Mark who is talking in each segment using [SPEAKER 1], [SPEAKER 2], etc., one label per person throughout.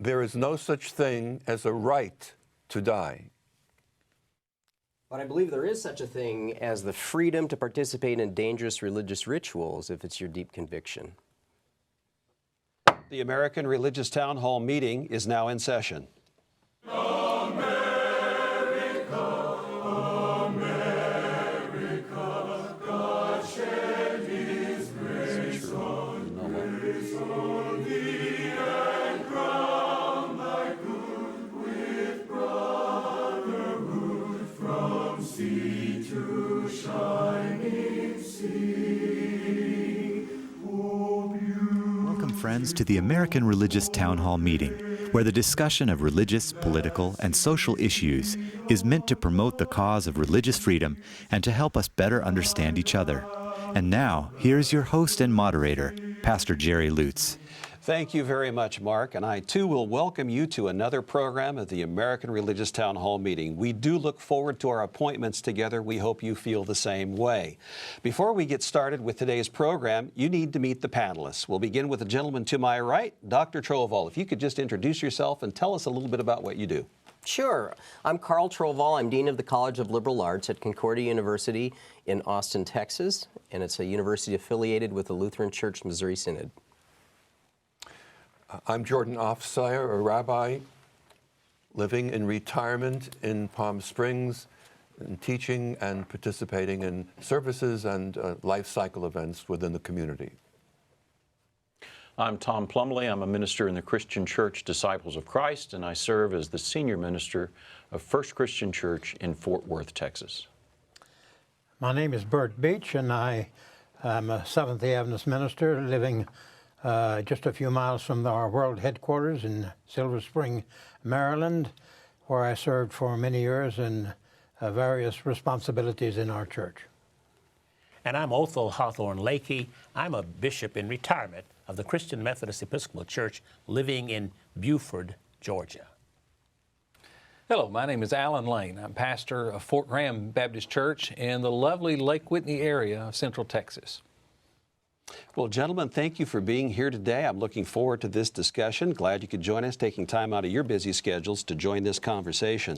[SPEAKER 1] there is no such thing as a right to die.
[SPEAKER 2] But I believe there is such a thing as the freedom to participate in dangerous religious rituals if it's your deep conviction.
[SPEAKER 3] The American Religious Town Hall meeting is now in session.
[SPEAKER 4] Welcome, friends, to the American Religious Town Hall meeting, where the discussion of religious, political, and social issues is meant to promote the cause of religious freedom and to help us better understand each other. And now, here's your host and moderator, Pastor Jerry Lutz.
[SPEAKER 3] Thank you very much, Mark, and I too will welcome you to another program of the American Religious Town Hall meeting. We do look forward to our appointments together. We hope you feel the same way. Before we get started with today's program, you need to meet the panelists. We'll begin with the gentleman to my right, Dr. Trovall. If you could just introduce yourself and tell us a little bit about what you do.
[SPEAKER 2] Sure. I'm Carl Trovall. I'm Dean of the College of Liberal Arts at Concordia University in Austin, Texas, and it's a university affiliated with the Lutheran Church Missouri Synod.
[SPEAKER 1] I'm Jordan Ofseyer, a rabbi living in retirement in Palm Springs, and teaching and participating in services and life cycle events within the community.
[SPEAKER 5] I'm Tom Plumbley. I'm a minister in the Christian Church Disciples of Christ, and I serve as the senior minister of First Christian Church in Fort Worth, Texas.
[SPEAKER 6] My name is Bert Beach, and I am a Seventh-day Adventist minister living just a few miles from our world headquarters in Silver Spring, Maryland, where I served for many years in various responsibilities in our church.
[SPEAKER 7] And I'm Othel Hawthorne Lakey. I'm a bishop in retirement of the Christian Methodist Episcopal Church living in Buford, Georgia.
[SPEAKER 8] Hello, my name is Allan Lane. I'm pastor of Fort Graham Baptist Church in the lovely Lake Whitney area of Central Texas.
[SPEAKER 3] Well, gentlemen, thank you for being here today. I'm looking forward to this discussion. Glad you could join us, taking time out of your busy schedules to join this conversation.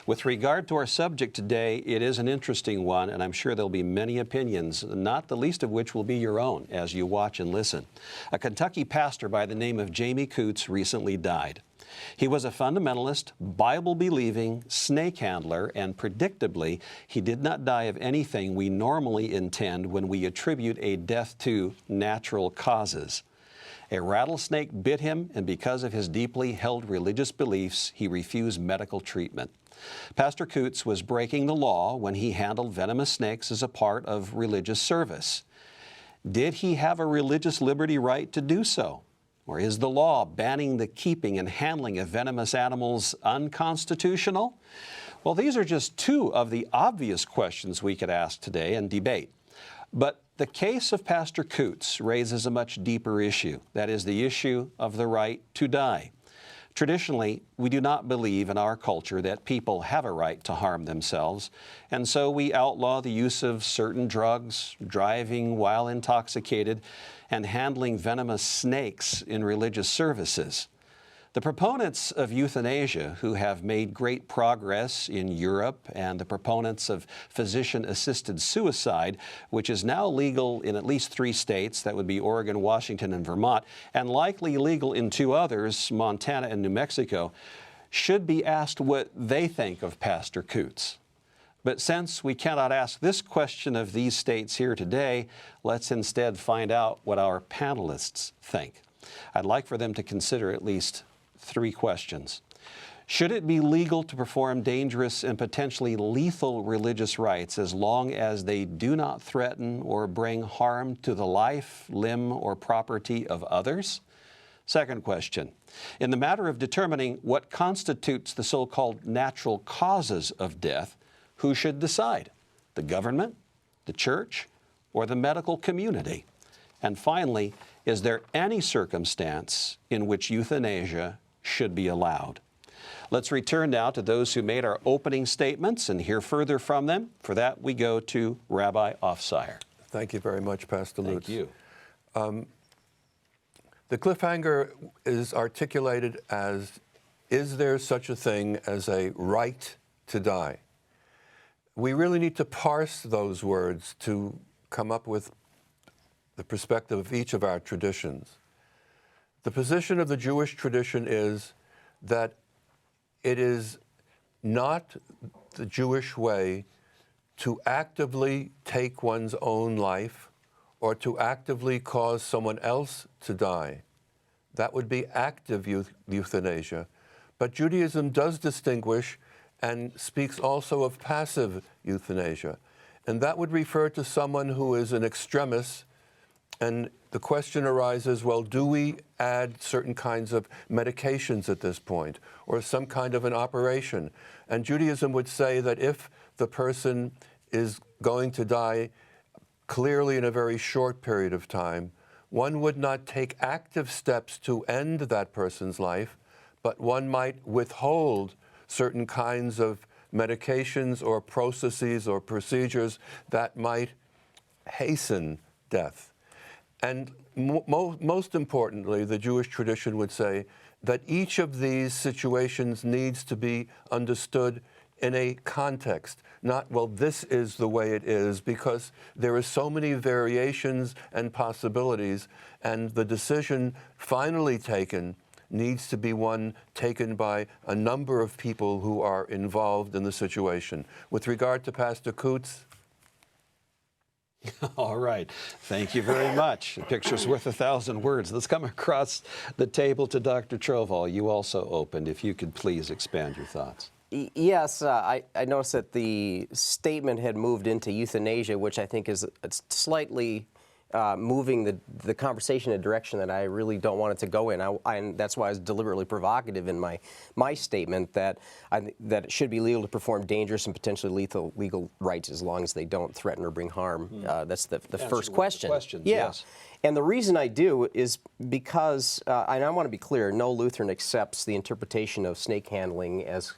[SPEAKER 3] With regard to our subject today, it is an interesting one, and I'm sure there'll be many opinions, not the least of which will be your own as you watch and listen. A Kentucky pastor by the name of Jamie Coots recently died. He was a fundamentalist, Bible-believing snake handler, and predictably, he did not die of anything we normally intend when we attribute a death to natural causes. A rattlesnake bit him, and because of his deeply held religious beliefs, he refused medical treatment. Pastor Coots was breaking the law when he handled venomous snakes as a part of religious service. Did he have a religious liberty right to do so? Or is the law banning the keeping and handling of venomous animals unconstitutional? Well, these are just two of the obvious questions we could ask today and debate. But the case of Pastor Coots raises a much deeper issue. That is the issue of the right to die. Traditionally, we do not believe in our culture that people have a right to harm themselves, and so we outlaw the use of certain drugs, driving while intoxicated, and handling venomous snakes in religious services. The proponents of euthanasia, who have made great progress in Europe, and the proponents of physician-assisted suicide, which is now legal in at least 3 states, that would be Oregon, Washington, and Vermont, and likely legal in 2 others, Montana and New Mexico, should be asked what they think of Pastor Coots. But since we cannot ask this question of these states here today, let's instead find out what our panelists think. I'd like for them to consider at least 3 questions. Should it be legal to perform dangerous and potentially lethal religious rites as long as they do not threaten or bring harm to the life, limb, or property of others? Second question, in the matter of determining what constitutes the so-called natural causes of death, who should decide? The government, the church, or the medical community? And finally, is there any circumstance in which euthanasia should be allowed? Let's return now to those who made our opening statements and hear further from them. For that, we go to Rabbi Ofseyer.
[SPEAKER 1] Thank you very much, Pastor Lutz.
[SPEAKER 3] Thank you.
[SPEAKER 1] The cliffhanger is articulated as, is there such a thing as a right to die? We really need to parse those words to come up with the perspective of each of our traditions. The position of the Jewish tradition is that it is not the Jewish way to actively take one's own life or to actively cause someone else to die. That would be active euthanasia. But Judaism does distinguish and speaks also of passive euthanasia. And that would refer to someone who is an extremist. And the question arises, well, do we add certain kinds of medications at this point, or some kind of an operation? And Judaism would say that if the person is going to die clearly in a very short period of time, one would not take active steps to end that person's life, but one might withhold certain kinds of medications or processes or procedures that might hasten death. And most importantly, the Jewish tradition would say that each of these situations needs to be understood in a context, not, well, this is the way it is, because there are so many variations and possibilities, and the decision finally taken needs to be one taken by a number of people who are involved in the situation. With regard to Pastor Coots,
[SPEAKER 3] All right. Thank you very much. A picture's worth 1,000 words. Let's come across the table to Dr. Trovall. You also opened. If you could please expand your thoughts.
[SPEAKER 2] Yes, I noticed that the statement had moved into euthanasia, which I think is slightly moving the conversation in a direction that I really don't want it to go in. And that's why I was deliberately provocative in my statement that that it should be legal to perform dangerous and potentially lethal legal rites as long as they don't threaten or bring harm. That's the first question.
[SPEAKER 3] Yes.
[SPEAKER 2] And the reason I do is because, and I want to be clear, no Lutheran accepts the interpretation of snake handling as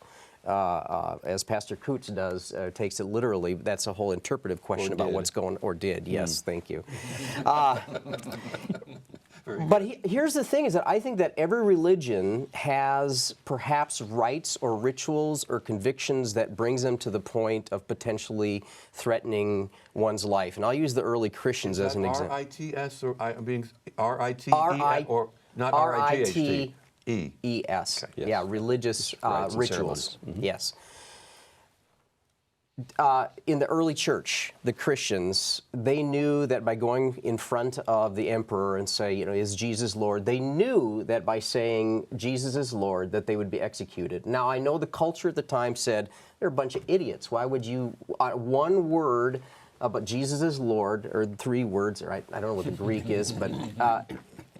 [SPEAKER 2] Pastor Coots does, takes it literally. That's a whole interpretive question about what's going, or did, yes, thank you. But here's the thing, is that I think that every religion has perhaps rites or rituals or convictions that brings them to the point of potentially threatening one's life. And I'll use the early Christians as an example.
[SPEAKER 1] R-I-T-S, or R-I-T-E, or not R-I-T-H-T? E-S.
[SPEAKER 2] Okay. Yes. Yeah, religious rituals. Yes. In the early church, the Christians, they knew that by going in front of the emperor and say, you know, is Jesus Lord? They knew that by saying Jesus is Lord, that they would be executed. Now, I know the culture at the time said, they're a bunch of idiots. Why would you, one word about Jesus is Lord, or 3 words, or I don't know what the Greek is, but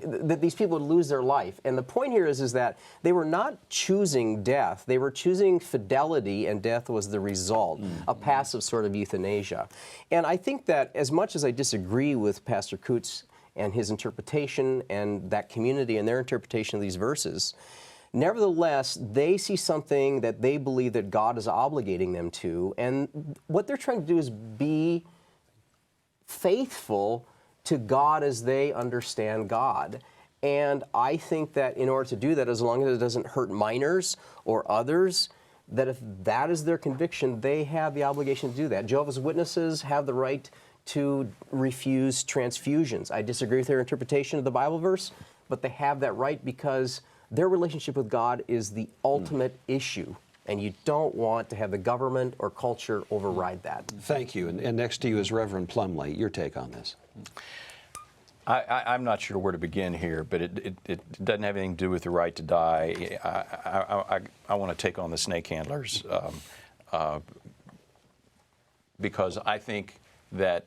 [SPEAKER 2] that these people would lose their life. And the point here is that they were not choosing death. They were choosing fidelity, and death was the result, a passive sort of euthanasia. And I think that as much as I disagree with Pastor Coots and his interpretation and that community and their interpretation of these verses, nevertheless, they see something that they believe that God is obligating them to. And what they're trying to do is be faithful to God as they understand God. And I think that in order to do that, as long as it doesn't hurt minors or others, that if that is their conviction, they have the obligation to do that. Jehovah's Witnesses have the right to refuse transfusions. I disagree with their interpretation of the Bible verse, but they have that right because their relationship with God is the ultimate issue. And you don't want to have the government or culture override that.
[SPEAKER 3] Thank you. And next to you is Reverend Plumbley. Your take on this.
[SPEAKER 5] I'm not sure where to begin here, but it doesn't have anything to do with the right to die. I want to take on the snake handlers because I think that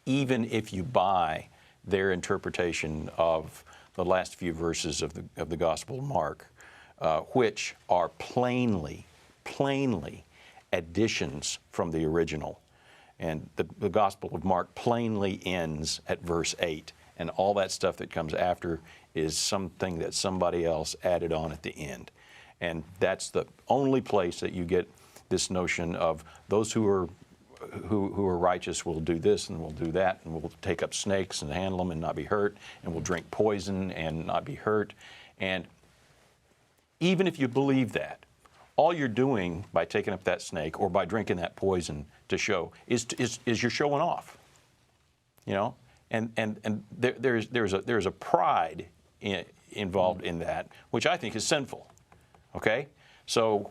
[SPEAKER 5] even if you buy their interpretation of the last few verses of the Gospel of Mark, which are plainly additions from the original. And the Gospel of Mark plainly ends at verse 8, and all that stuff that comes after is something that somebody else added on at the end. And that's the only place that you get this notion of those who are who are righteous will do this and will do that, and will take up snakes and handle them and not be hurt, and will drink poison and not be hurt. And even if you believe that, all you're doing by taking up that snake or by drinking that poison to show is you're showing off, you know. And there's a pride involved in that, which I think is sinful. Okay, so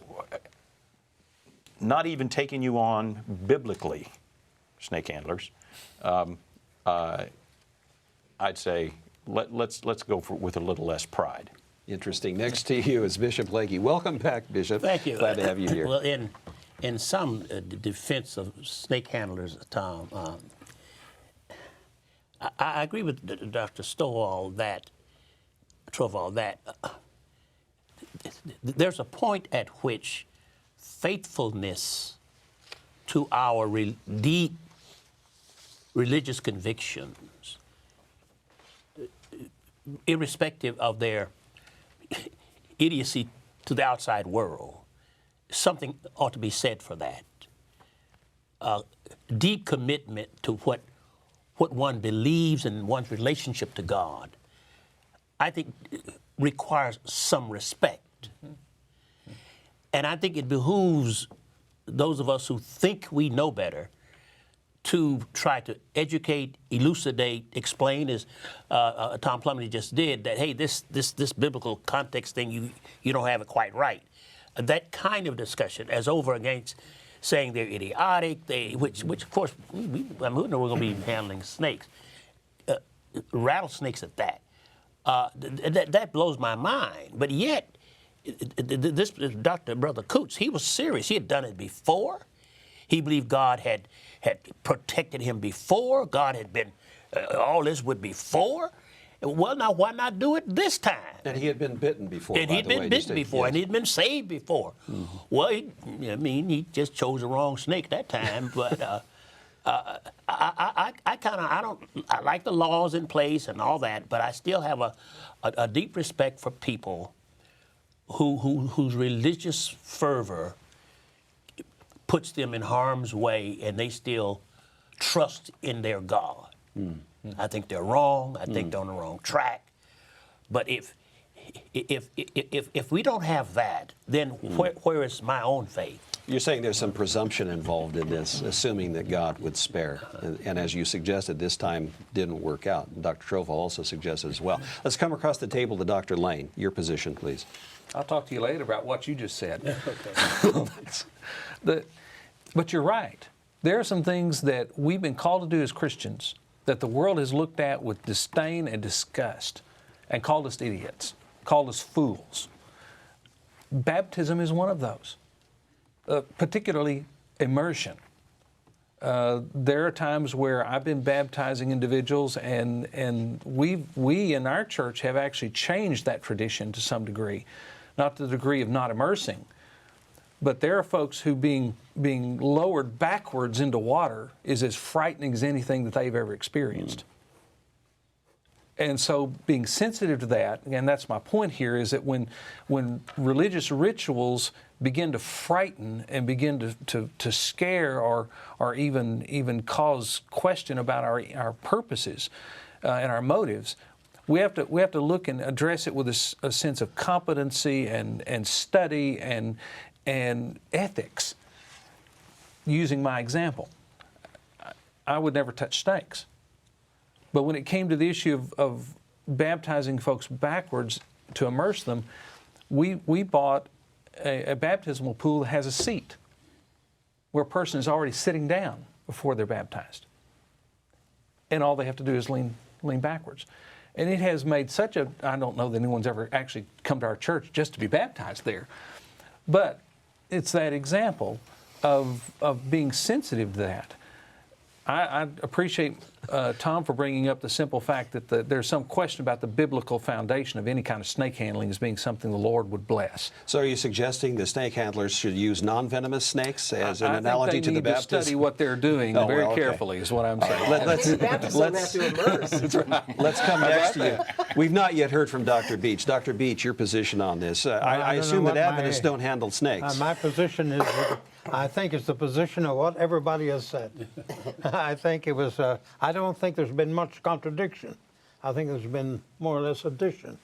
[SPEAKER 5] not even taking you on biblically, snake handlers, I'd say let's go with a little less pride.
[SPEAKER 3] Interesting. Next to you is Bishop Lakey. Welcome back, Bishop.
[SPEAKER 7] Thank you.
[SPEAKER 3] Glad to have you here.
[SPEAKER 7] Well, in some defense of snake handlers, Tom, I agree with Dr. Trovall that there's a point at which faithfulness to our deep religious convictions, irrespective of their idiocy to the outside world, something ought to be said for that. Deep commitment to what one believes in one's relationship to God, I think requires some respect. And I think it behooves those of us who think we know better to try to educate, elucidate, explain, as Tom Plumbley just did, that, hey, this biblical context thing, you don't have it quite right. That kind of discussion, as over against saying they're idiotic, which of course, we know we're going to be handling snakes, rattlesnakes at that. That blows my mind. But yet, this Brother Coots, he was serious. He had done it before. He believed God had protected him before. God had been all this with before. Well, now why not do it this time?
[SPEAKER 3] And he had been bitten before.
[SPEAKER 7] And he'd been bitten before,
[SPEAKER 3] yes.
[SPEAKER 7] and he'd been saved before. Mm-hmm. Well, he just chose the wrong snake that time. But I like the laws in place and all that, but I still have a deep respect for people whose religious fervor puts them in harm's way, and they still trust in their God. Mm. I think they're wrong. I think they're on the wrong track. But if we don't have that, then where is my own faith?
[SPEAKER 3] You're saying there's some presumption involved in this, assuming that God would spare. And as you suggested, this time didn't work out. And Dr. Trovall also suggested as well. Let's come across the table to Dr. Lane. Your position, please.
[SPEAKER 8] I'll talk to you later about what you just said.
[SPEAKER 7] Okay.
[SPEAKER 8] But you're right. There are some things that we've been called to do as Christians that the world has looked at with disdain and disgust and called us idiots, called us fools. Baptism is one of those, particularly immersion. There are times where I've been baptizing individuals, and we in our church have actually changed that tradition to some degree, not to the degree of not immersing, but there are folks who being lowered backwards into water is as frightening as anything that they've ever experienced. And so being sensitive to that, and that's my point here, is that when religious rituals begin to frighten and begin to scare or even cause question about our purposes and our motives, we have to look and address it with a sense of competency and study and ethics. Using my example, I would never touch snakes. But when it came to the issue of baptizing folks backwards to immerse them, we bought a baptismal pool that has a seat where a person is already sitting down before they're baptized. And all they have to do is lean backwards. And it has made I don't know that anyone's ever actually come to our church just to be baptized there. But it's that example of being sensitive to that. I appreciate Tom for bringing up the simple fact that there's some question about the biblical foundation of any kind of snake handling as being something the Lord would bless.
[SPEAKER 3] So are you suggesting the snake handlers should use non-venomous snakes as an analogy to the
[SPEAKER 8] I think they need to study what they're doing very carefully is what I'm saying.
[SPEAKER 3] Let's come next to you. We've not yet heard from Dr. Beach. Dr. Beach, your position on this. I assume that Adventists don't handle snakes.
[SPEAKER 6] My position is, I think it's the position of what everybody has said. I think it was, I don't think there's been much contradiction. I think there's been more or less addition,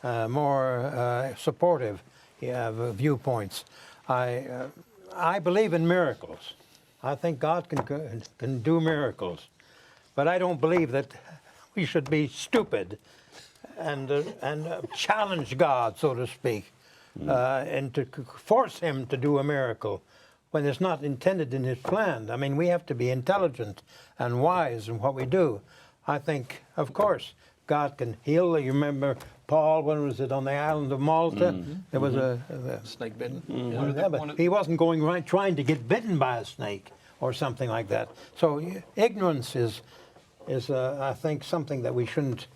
[SPEAKER 6] more supportive viewpoints. I believe in miracles. I think God can do miracles. But I don't believe that we should be stupid and challenge God, so to speak, and to force him to do a miracle when it's not intended in his plan. I mean, we have to be intelligent and wise in what we do. I think, of course, God can heal. You remember Paul, when was it, on the island of Malta? There was a
[SPEAKER 8] Snake bitten.
[SPEAKER 6] he wasn't going right trying to get bitten by a snake or something like that. So ignorance is I think, something that we shouldn't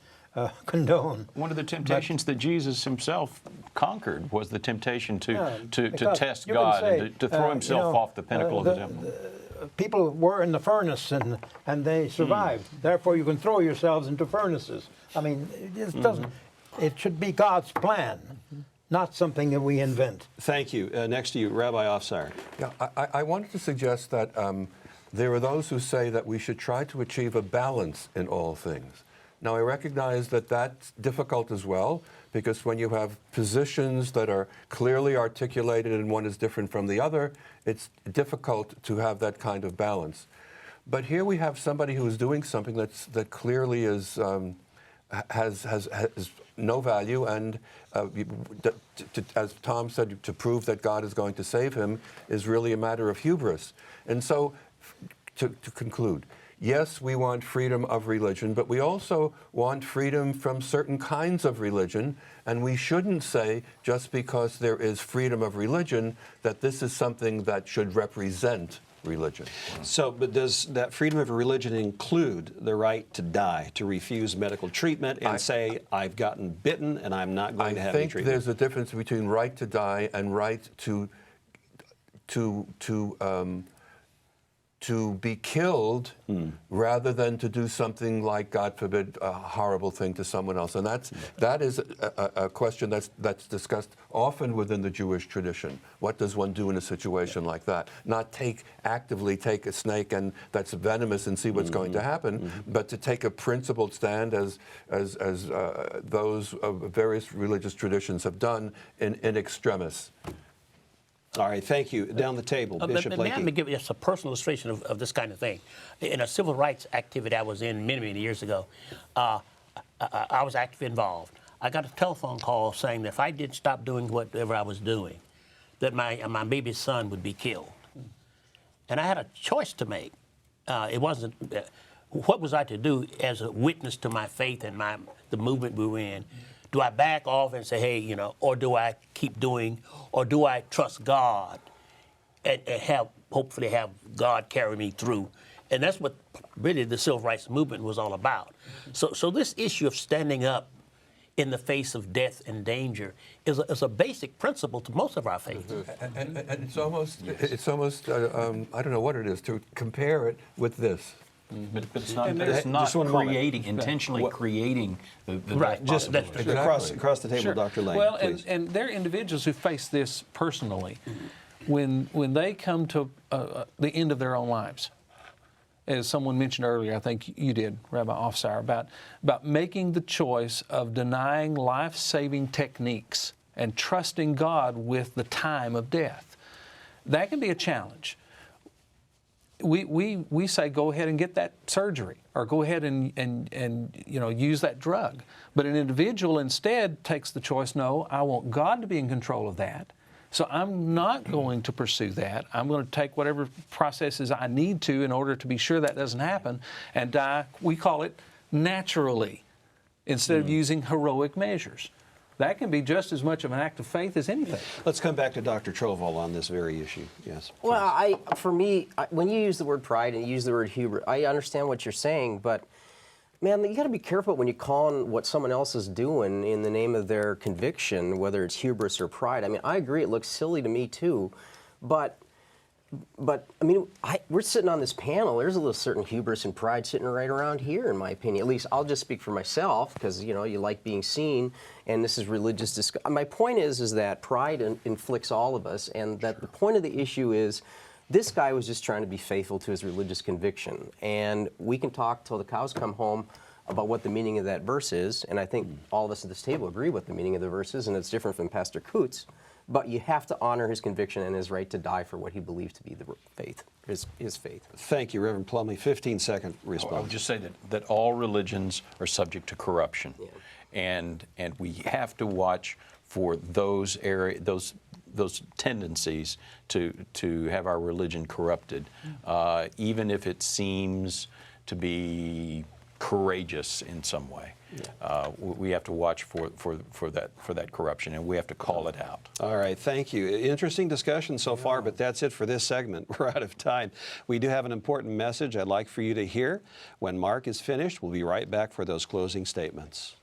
[SPEAKER 6] condone.
[SPEAKER 5] One of the temptations that Jesus himself conquered was the temptation to test
[SPEAKER 6] you can
[SPEAKER 5] God
[SPEAKER 6] say,
[SPEAKER 5] and to throw himself off the pinnacle of the temple.
[SPEAKER 6] People were in the furnace and they survived. Therefore, you can throw yourselves into furnaces. I mean, it doesn't. It should be God's plan, not something that we invent.
[SPEAKER 3] Thank you. Next to you, Rabbi Ofseyer.
[SPEAKER 1] Yeah, I wanted to suggest that there are those who say that we should try to achieve a balance in all things. Now, I recognize that that's difficult as well, because when you have positions that are clearly articulated and one is different from the other, it's difficult to have that kind of balance. But here we have somebody who is doing something that clearly is has no value, and as Tom said, to prove that God is going to save him is really a matter of hubris. And so, to conclude, yes, we want freedom of religion, but we also want freedom from certain kinds of religion, and we shouldn't say just because there is freedom of religion that this is something that should represent religion.
[SPEAKER 3] So, but does that freedom of religion include the right to die, to refuse medical treatment and say, I've gotten bitten and I'm not going to have any treatment?
[SPEAKER 1] I think there's a difference between right to die and right to be killed rather than to do something like, God forbid, a horrible thing to someone else. And that is a question that's discussed often within the Jewish tradition. What does one do in a situation like that? Not actively take a snake and that's venomous and see what's going to happen, but to take a principled stand as those of various religious traditions have done in extremis.
[SPEAKER 3] All right, thank you. Down the table, Bishop
[SPEAKER 7] May I
[SPEAKER 3] Lakey.
[SPEAKER 7] give you just a personal illustration of this kind of thing? In a civil rights activity I was in many, many years ago, I was actively involved. I got a telephone call saying that if I didn't stop doing whatever I was doing, that my baby son would be killed. And I had a choice to make. It wasn't, what was I to do as a witness to my faith and the movement we were in? Do I back off and say, hey, or do I keep doing, or do I trust God and hopefully have God carry me through? And that's what really the civil rights movement was all about. So this issue of standing up in the face of death and danger is a basic principle to most of our faith.
[SPEAKER 1] And it's almost, I don't know what it is, to compare it with this.
[SPEAKER 5] But it's not creating, intentionally creating the
[SPEAKER 7] right.
[SPEAKER 5] Just
[SPEAKER 3] across the table,
[SPEAKER 8] Sure.
[SPEAKER 3] Dr. Lane,
[SPEAKER 8] well,
[SPEAKER 3] please.
[SPEAKER 8] and there are individuals who face this personally when they come to the end of their own lives. As someone mentioned earlier, I think you did, Rabbi Ofseyer, about making the choice of denying life-saving techniques and trusting God with the time of death. That can be a challenge. We say go ahead and get that surgery, or go ahead and use that drug. But an individual instead takes the choice, no, I want God to be in control of that. So I'm not going to pursue that. I'm going to take whatever processes I need to in order to be sure that doesn't happen and die, we call it naturally, instead of using heroic measures. That can be just as much of an act of faith as anything.
[SPEAKER 3] Let's come back to Dr. Trovall on this very issue. Yes.
[SPEAKER 2] Well, for me, when you use the word pride and you use the word hubris, I understand what you're saying, but Man, you got to be careful when you call on what someone else is doing in the name of their conviction, whether it's hubris or pride. I mean, I agree, it looks silly to me too, but I mean, we're sitting on this panel. There's a little certain hubris and pride sitting right around here, in my opinion. At least I'll just speak for myself, because you like being seen, and this is religious discussion. My point is that pride inflicts all of us, and that the point of the issue is this guy was just trying to be faithful to his religious conviction, and we can talk till the cows come home about what the meaning of that verse is, and I think all of us at this table agree what the meaning of the verse is, and it's different from Pastor Coots. But you have to honor his conviction and his right to die for what he believed to be the faith, his faith.
[SPEAKER 3] Thank you, Reverend Plumbley. 15-second response.
[SPEAKER 5] I would just say that all religions are subject to corruption, and we have to watch for those tendencies to have our religion corrupted, even if it seems to be courageous in some way. We have to watch for that corruption, and we have to call it out.
[SPEAKER 3] All right, thank you. Interesting discussion so far, but that's it for this segment. We're out of time. We do have an important message I'd like for you to hear. When Mark is finished, we'll be right back for those closing statements.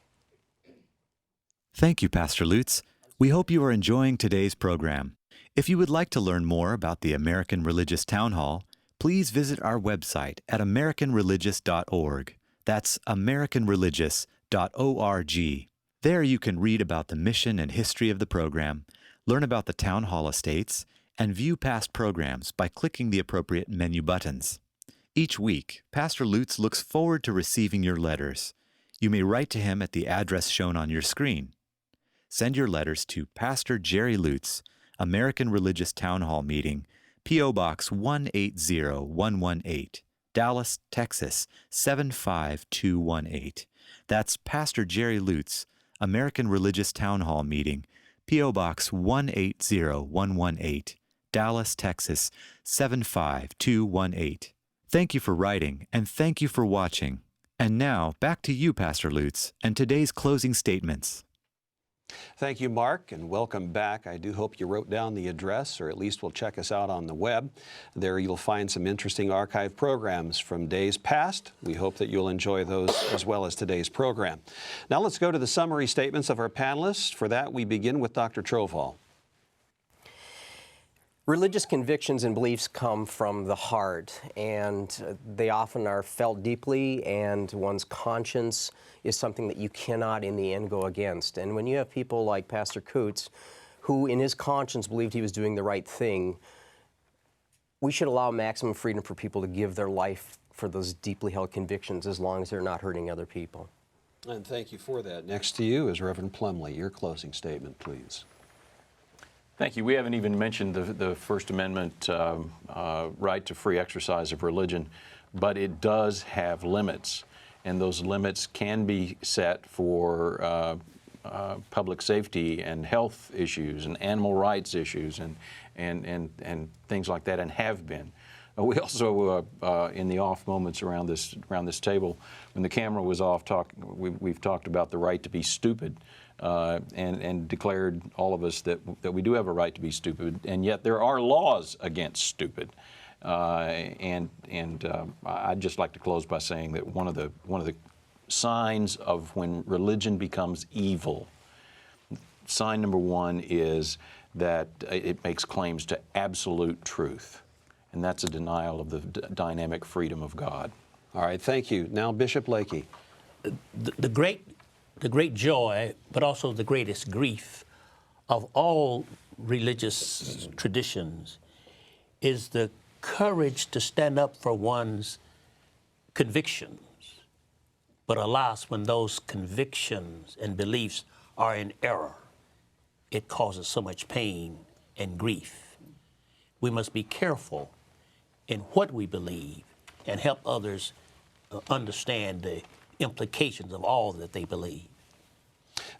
[SPEAKER 4] Thank you, Pastor Lutz. We hope you are enjoying today's program. If you would like to learn more about the American Religious Town Hall, please visit our website at americanreligious.org. That's americanreligious.org. There you can read about the mission and history of the program, learn about the Town Hall estates, and view past programs by clicking the appropriate menu buttons. Each week, Pastor Lutz looks forward to receiving your letters. You may write to him at the address shown on your screen. Send your letters to Pastor Jerry Lutz, American Religious Town Hall Meeting, P.O. Box 180118, Dallas, Texas 75218. That's Pastor Jerry Lutz, American Religious Town Hall Meeting, P.O. Box 180118, Dallas, Texas 75218. Thank you for writing, and thank you for watching. And now, back to you, Pastor Lutz, and today's closing statements.
[SPEAKER 3] Thank you, Mark, and welcome back. I do hope you wrote down the address, or at least will check us out on the web. There you'll find some interesting archive programs from days past. We hope that you'll enjoy those as well as today's program. Now let's go to the summary statements of our panelists. For that, we begin with Dr. Trovall.
[SPEAKER 2] Religious convictions and beliefs come from the heart, and they often are felt deeply, and one's conscience is something that you cannot in the end go against. And when you have people like Pastor Coots, who in his conscience believed he was doing the right thing, we should allow maximum freedom for people to give their life for those deeply held convictions as long as they're not hurting other people.
[SPEAKER 3] And thank you for that. Next to you is Reverend Plumbley. Your closing statement, please.
[SPEAKER 5] Thank you. We haven't even mentioned the First Amendment right to free exercise of religion, but it does have limits, and those limits can be set for public safety and health issues and animal rights issues and things like that, and have been. We also, in the off moments around this table, when the camera was off, we've talked about the right to be stupid. And declared, all of us, that we do have a right to be stupid, and yet there are laws against stupid. I'd just like to close by saying that one of the signs of when religion becomes evil, sign number one is that it makes claims to absolute truth, and that's a denial of the dynamic freedom of God.
[SPEAKER 3] All right, thank you. Now, Bishop Lakey.
[SPEAKER 7] The great joy, but also the greatest grief of all religious traditions is the courage to stand up for one's convictions. But alas, when those convictions and beliefs are in error, it causes so much pain and grief. We must be careful in what we believe and help others understand the implications of all that they believe.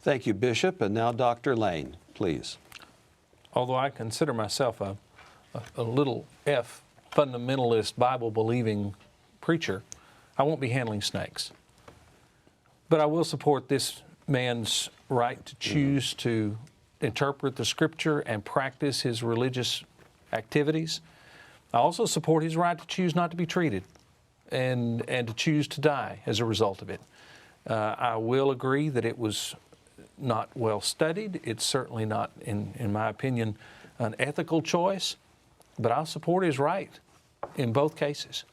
[SPEAKER 3] Thank you, Bishop. And now Dr. Lane, please.
[SPEAKER 8] Although I consider myself a little F fundamentalist, Bible-believing preacher, I won't be handling snakes. But I will support this man's right to choose to interpret the Scripture and practice his religious activities. I also support his right to choose not to be treated and to choose to die as a result of it. I will agree that it was not well studied. It's certainly not, in my opinion, an ethical choice, but I'll support his right in both cases.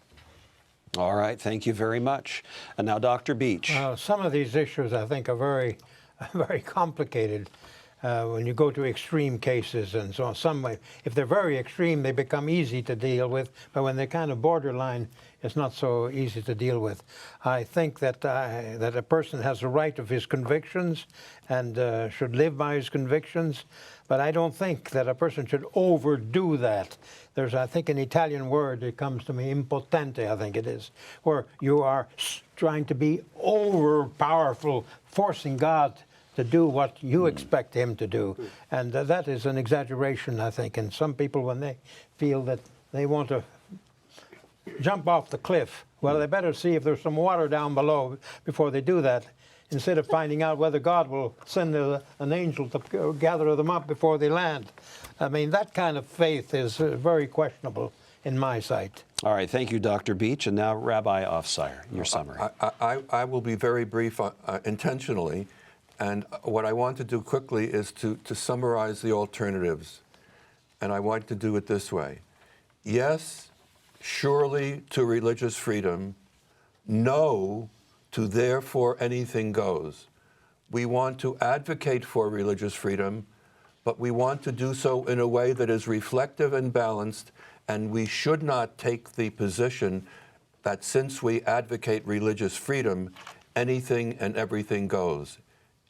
[SPEAKER 3] All right, thank you very much. And now Dr. Beach.
[SPEAKER 6] Some of these issues, I think, are very, very complicated when you go to extreme cases and so on. Some way, if they're very extreme, they become easy to deal with, but when they're kind of borderline, it's not so easy to deal with. I think that that a person has a right of his convictions and should live by his convictions, but I don't think that a person should overdo that. There's, I think, an Italian word that comes to me, impotente, I think it is, where you are trying to be over-powerful, forcing God to do what you expect him to do. And that is an exaggeration, I think. And some people, when they feel that they want to jump off the cliff, well, they better see if there's some water down below before they do that, instead of finding out whether God will send an angel to gather them up before they land. I mean, that kind of faith is very questionable in my sight.
[SPEAKER 3] All right, thank you, Dr. Beach. And now Rabbi Ofseyer, your summary.
[SPEAKER 1] I will be very brief intentionally, and what I want to do quickly is to summarize the alternatives. And I want to do it this way. Yes, surely to religious freedom. No to therefore anything goes. We want to advocate for religious freedom, but we want to do so in a way that is reflective and balanced, and we should not take the position that since we advocate religious freedom, anything and everything goes.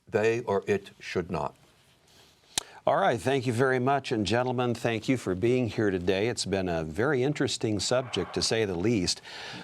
[SPEAKER 1] They or it should not.
[SPEAKER 3] All right, thank you very much. And gentlemen, thank you for being here today. It's been a very interesting subject, to say the least.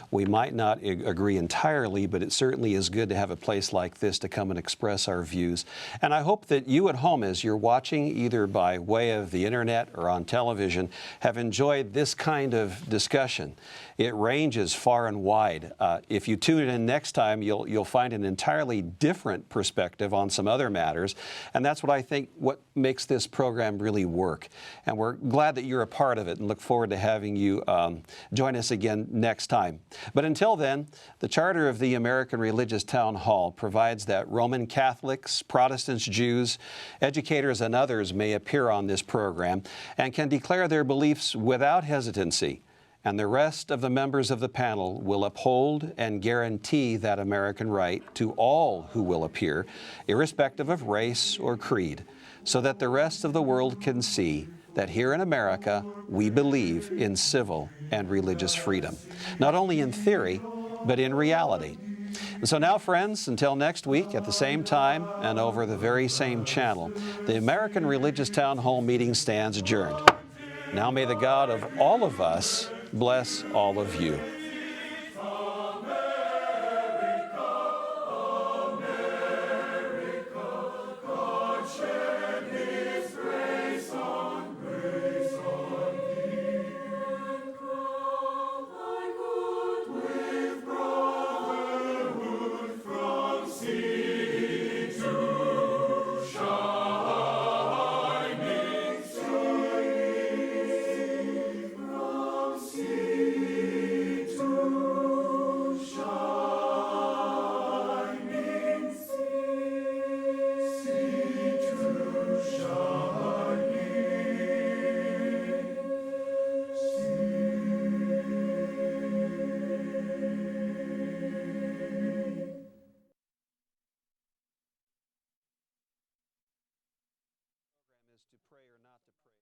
[SPEAKER 3] We might not agree entirely, but it certainly is good to have a place like this to come and express our views. And I hope that you at home, as you're watching either by way of the internet or on television, have enjoyed this kind of discussion. It ranges far and wide. If you tune in next time, you'll find an entirely different perspective on some other matters. And that's what I think what makes this program really work. And we're glad that you're a part of it and look forward to having you join us again next time. But until then, the Charter of the American Religious Town Hall provides that Roman Catholics, Protestants, Jews, educators, and others may appear on this program and can declare their beliefs without hesitancy. And the rest of the members of the panel will uphold and guarantee that American right to all who will appear, irrespective of race or creed, so that the rest of the world can see that here in America, we believe in civil and religious freedom, not only in theory, but in reality. And so now, friends, until next week at the same time and over the very same channel, the American Religious Town Hall meeting stands adjourned. Now may the God of all of us bless all of you.